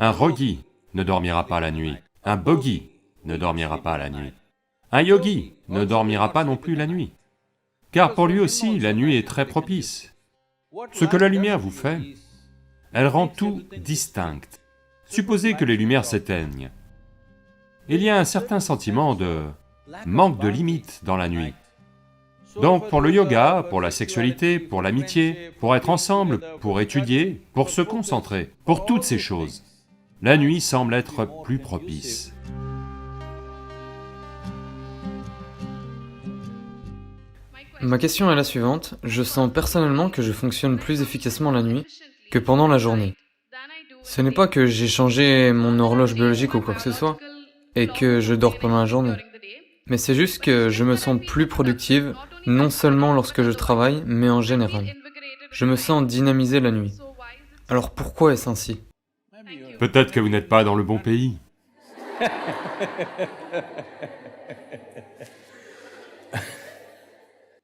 Un rogi ne dormira pas la nuit, un bogi ne dormira pas la nuit. Un yogi ne dormira pas non plus la nuit, car pour lui aussi la nuit est très propice. Ce que la lumière vous fait, elle rend tout distinct. Supposez que les lumières s'éteignent. Il y a un certain sentiment de manque de limite dans la nuit. Donc pour le yoga, pour la sexualité, pour l'amitié, pour être ensemble, pour étudier, pour se concentrer, pour toutes ces choses, la nuit semble être plus propice. Ma question est la suivante, je sens personnellement que je fonctionne plus efficacement la nuit que pendant la journée. Ce n'est pas que j'ai changé mon horloge biologique ou quoi que ce soit, et que je dors pendant la journée. Mais c'est juste que je me sens plus productive, non seulement lorsque je travaille, mais en général. Je me sens dynamisé la nuit. Alors pourquoi est-ce ainsi? Peut-être que vous n'êtes pas dans le bon pays.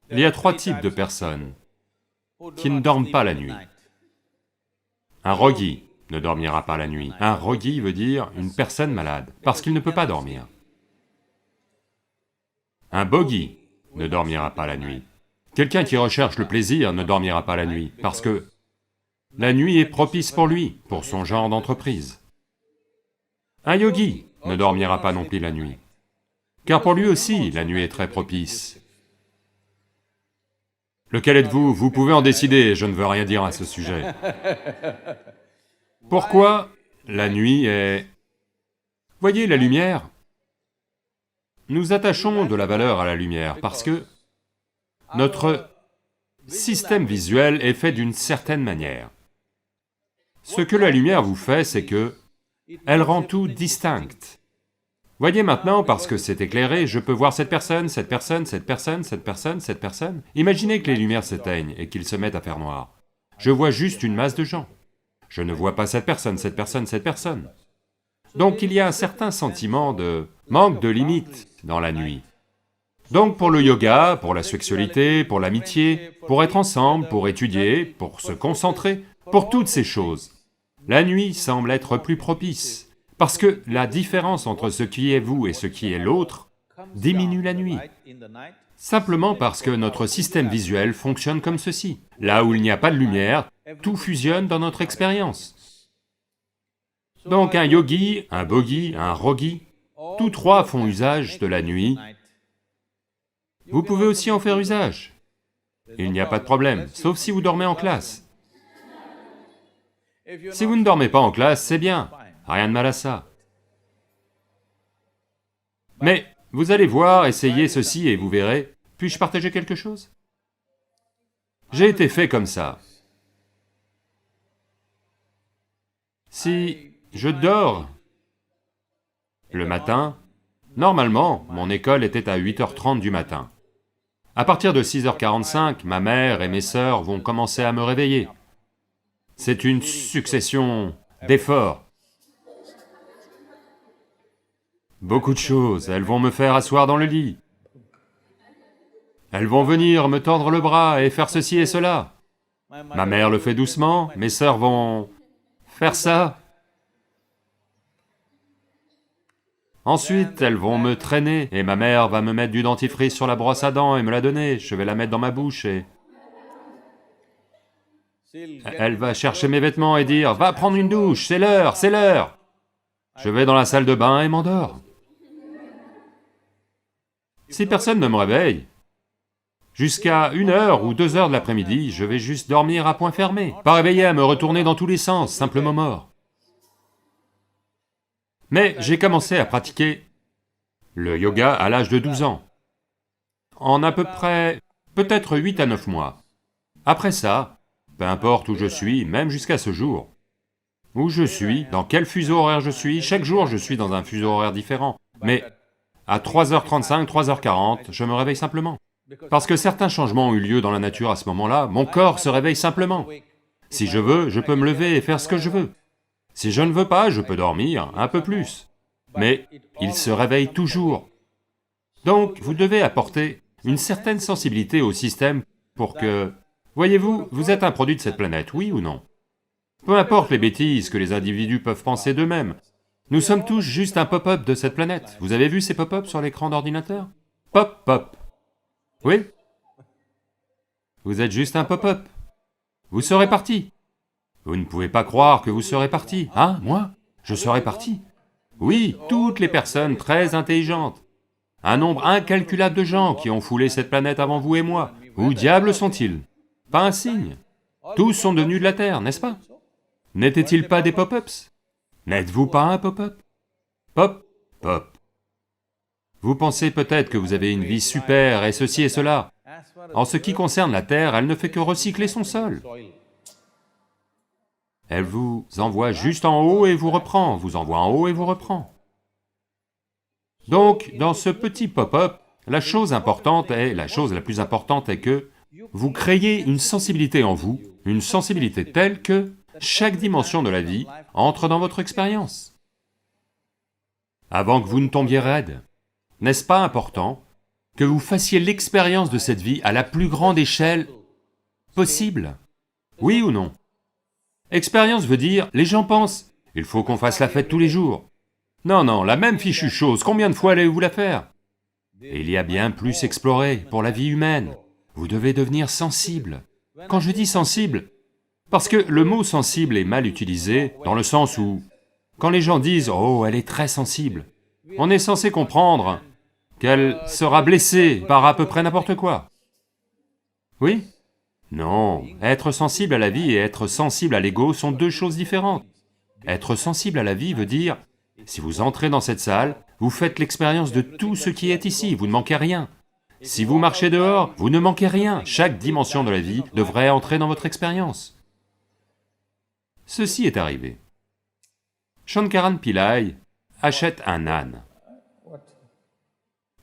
Il y a 3 types de personnes qui ne dorment pas la nuit. Un rogi ne dormira pas la nuit. Un rogi veut dire une personne malade, parce qu'il ne peut pas dormir. Un bogi ne dormira pas la nuit. Quelqu'un qui recherche le plaisir ne dormira pas la nuit, parce que la nuit est propice pour lui, pour son genre d'entreprise. Un yogi ne dormira pas non plus la nuit, car pour lui aussi la nuit est très propice. Lequel êtes-vous? Vous pouvez en décider, je ne veux rien dire à ce sujet. Pourquoi la nuit est... Voyez, la lumière, nous attachons de la valeur à la lumière parce que notre système visuel est fait d'une certaine manière. Ce que la lumière vous fait, c'est que elle rend tout distinct. Voyez maintenant, parce que c'est éclairé, je peux voir cette personne, cette personne, cette personne, cette personne, cette personne. Imaginez que les lumières s'éteignent et qu'ils se mettent à faire noir. Je vois juste une masse de gens. Je ne vois pas cette personne, cette personne, cette personne. Donc il y a un certain sentiment de manque de limite dans la nuit. Donc pour le yoga, pour la sexualité, pour l'amitié, pour être ensemble, pour étudier, pour se concentrer, pour toutes ces choses, la nuit semble être plus propice. Parce que la différence entre ce qui est vous et ce qui est l'autre diminue la nuit. Simplement parce que notre système visuel fonctionne comme ceci. Là où il n'y a pas de lumière, tout fusionne dans notre expérience. Donc un yogi, un bogi, un rogi, tous 3 font usage de la nuit. Vous pouvez aussi en faire usage. Il n'y a pas de problème, sauf si vous dormez en classe. Si vous ne dormez pas en classe, c'est bien. Rien de mal à ça. Mais vous allez voir, essayez ceci et vous verrez. Puis-je partager quelque chose? J'ai été fait comme ça. Si je dors le matin, normalement, mon école était à 8h30 du matin. À partir de 6h45, ma mère et mes sœurs vont commencer à me réveiller. C'est une succession d'efforts. Beaucoup de choses, elles vont me faire asseoir dans le lit. Elles vont venir me tordre le bras et faire ceci et cela. Ma mère le fait doucement, mes sœurs vont faire ça. Ensuite, elles vont me traîner et ma mère va me mettre du dentifrice sur la brosse à dents et me la donner, je vais la mettre dans ma bouche et... Elle va chercher mes vêtements et dire « Va prendre une douche, c'est l'heure, c'est l'heure !» Je vais dans la salle de bain et m'endors. Si personne ne me réveille, jusqu'à 1h ou 2h de l'après-midi, je vais juste dormir à point fermé, pas réveillé à me retourner dans tous les sens, simplement mort. Mais j'ai commencé à pratiquer le yoga à l'âge de 12 ans, en à peu près, peut-être 8 à 9 mois. Après ça, peu importe où je suis, même jusqu'à ce jour, où je suis, dans quel fuseau horaire je suis, chaque jour je suis dans un fuseau horaire différent, mais à 3h35, 3h40, je me réveille simplement. Parce que certains changements ont eu lieu dans la nature à ce moment-là, mon corps se réveille simplement. Si je veux, je peux me lever et faire ce que je veux. Si je ne veux pas, je peux dormir un peu plus. Mais il se réveille toujours. Donc, vous devez apporter une certaine sensibilité au système pour que... Voyez-vous, vous êtes un produit de cette planète, oui ou non? Peu importe les bêtises que les individus peuvent penser d'eux-mêmes, nous sommes tous juste un pop-up de cette planète. Vous avez vu ces pop-up sur l'écran d'ordinateur? Pop, pop. Oui? Vous êtes juste un pop-up. Vous serez parti. Vous ne pouvez pas croire que vous serez parti. Hein, moi? Je serai parti. Oui, toutes les personnes très intelligentes. Un nombre incalculable de gens qui ont foulé cette planète avant vous et moi. Où diable sont-ils? Pas un signe. Tous sont devenus de la Terre, n'est-ce pas? N'étaient-ils pas des pop-ups? N'êtes-vous pas un pop-up? Pop, pop. Vous pensez peut-être que vous avez une vie super et ceci et cela. En ce qui concerne la Terre, elle ne fait que recycler son sol. Elle vous envoie juste en haut et vous reprend, vous envoie en haut et vous reprend. Donc, dans ce petit pop-up, la chose importante est, la chose la plus importante est que vous créez une sensibilité en vous, une sensibilité telle que chaque dimension de la vie entre dans votre expérience. Avant que vous ne tombiez raide, n'est-ce pas important que vous fassiez l'expérience de cette vie à la plus grande échelle possible? Oui ou non? Expérience veut dire, les gens pensent, il faut qu'on fasse la fête tous les jours. Non, non, la même fichue chose, combien de fois allez-vous la faire? Et il y a bien plus exploré pour la vie humaine. Vous devez devenir sensible. Quand je dis sensible, parce que le mot sensible est mal utilisé, dans le sens où, quand les gens disent « Oh, elle est très sensible », on est censé comprendre qu'elle sera blessée par à peu près n'importe quoi. Oui? Non, être sensible à la vie et être sensible à l'ego sont deux choses différentes. Être sensible à la vie veut dire, si vous entrez dans cette salle, vous faites l'expérience de tout ce qui est ici, vous ne manquez rien. Si vous marchez dehors, vous ne manquez rien, chaque dimension de la vie devrait entrer dans votre expérience. Ceci est arrivé. Shankaran Pillai achète un âne.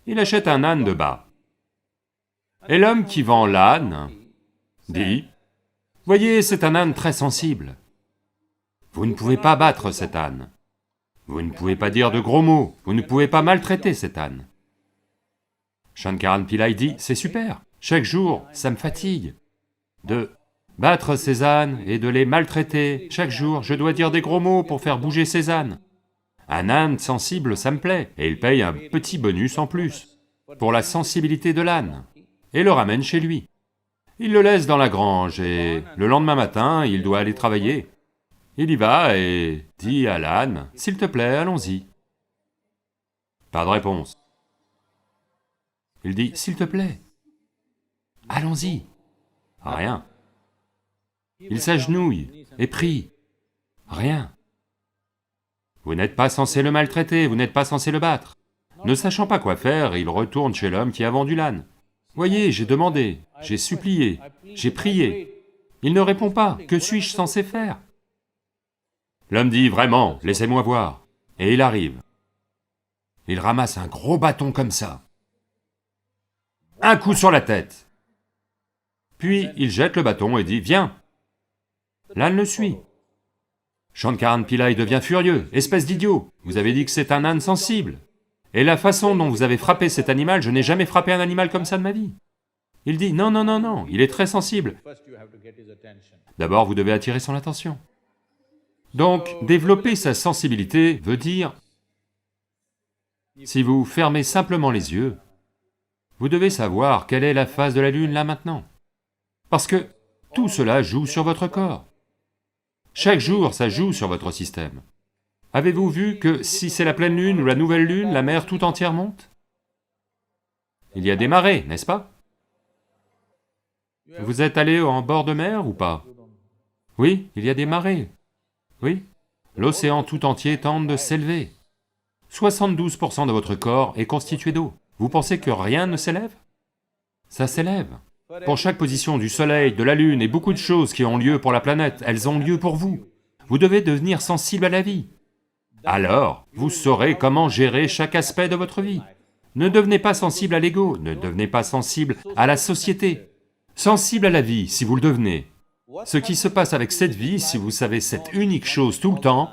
Il achète un âne de bas. Et l'homme qui vend l'âne dit, « Voyez, c'est un âne très sensible. Vous ne pouvez pas battre cet âne. Vous ne pouvez pas dire de gros mots, vous ne pouvez pas maltraiter cet âne. » Shankaran Pillai dit, « C'est super, chaque jour, ça me fatigue de battre ces ânes et de les maltraiter. Chaque jour, je dois dire des gros mots pour faire bouger ces ânes. Un âne sensible, ça me plaît, et il paye un petit bonus en plus, pour la sensibilité de l'âne, et le ramène chez lui. Il le laisse dans la grange, et le lendemain matin, il doit aller travailler. Il y va et dit à l'âne, « S'il te plaît, allons-y. » Pas de réponse. Il dit, « S'il te plaît, allons-y. » Rien. Il s'agenouille et prie. Rien. Vous n'êtes pas censé le maltraiter, vous n'êtes pas censé le battre. Ne sachant pas quoi faire, il retourne chez l'homme qui a vendu l'âne. Voyez, j'ai demandé, j'ai supplié, j'ai prié. Il ne répond pas, que suis-je censé faire? L'homme dit, vraiment, laissez-moi voir. Et il arrive. Il ramasse un gros bâton comme ça. Un coup sur la tête. Puis il jette le bâton et dit, viens. L'âne le suit. Shankaran Pillai devient furieux, espèce d'idiot, vous avez dit que c'est un âne sensible. Et la façon dont vous avez frappé cet animal, je n'ai jamais frappé un animal comme ça de ma vie. Il dit, non, non, non, non, il est très sensible. D'abord, vous devez attirer son attention. Donc, développer sa sensibilité veut dire, si vous fermez simplement les yeux, vous devez savoir quelle est la phase de la lune là maintenant. Parce que tout cela joue sur votre corps. Chaque jour, ça joue sur votre système. Avez-vous vu que si c'est la pleine lune ou la nouvelle lune, la mer tout entière monte? Il y a des marées, n'est-ce pas? Vous êtes allé en bord de mer ou pas? Oui, il y a des marées. Oui, l'océan tout entier tente de s'élever. 72% de votre corps est constitué d'eau. Vous pensez que rien ne s'élève? Ça s'élève. Pour chaque position du soleil, de la lune et beaucoup de choses qui ont lieu pour la planète, elles ont lieu pour vous. Vous devez devenir sensible à la vie. Alors, vous saurez comment gérer chaque aspect de votre vie. Ne devenez pas sensible à l'ego, ne devenez pas sensible à la société. Sensible à la vie, si vous le devenez. Ce qui se passe avec cette vie, si vous savez cette unique chose tout le temps,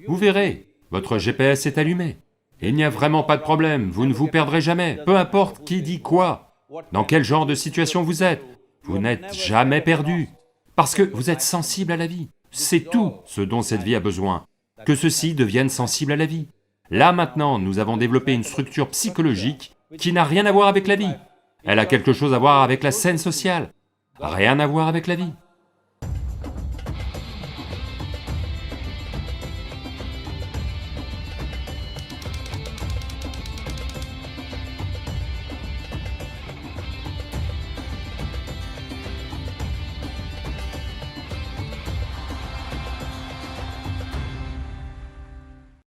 vous verrez, votre GPS est allumé. Il n'y a vraiment pas de problème, vous ne vous perdrez jamais, peu importe qui dit quoi. Dans quel genre de situation vous êtes, vous n'êtes jamais perdu, parce que vous êtes sensible à la vie. c'est tout ce dont cette vie a besoin, que ceci devienne sensible à la vie. Là maintenant, nous avons développé une structure psychologique qui n'a rien à voir avec la vie. Elle a quelque chose à voir avec la scène sociale, rien à voir avec la vie.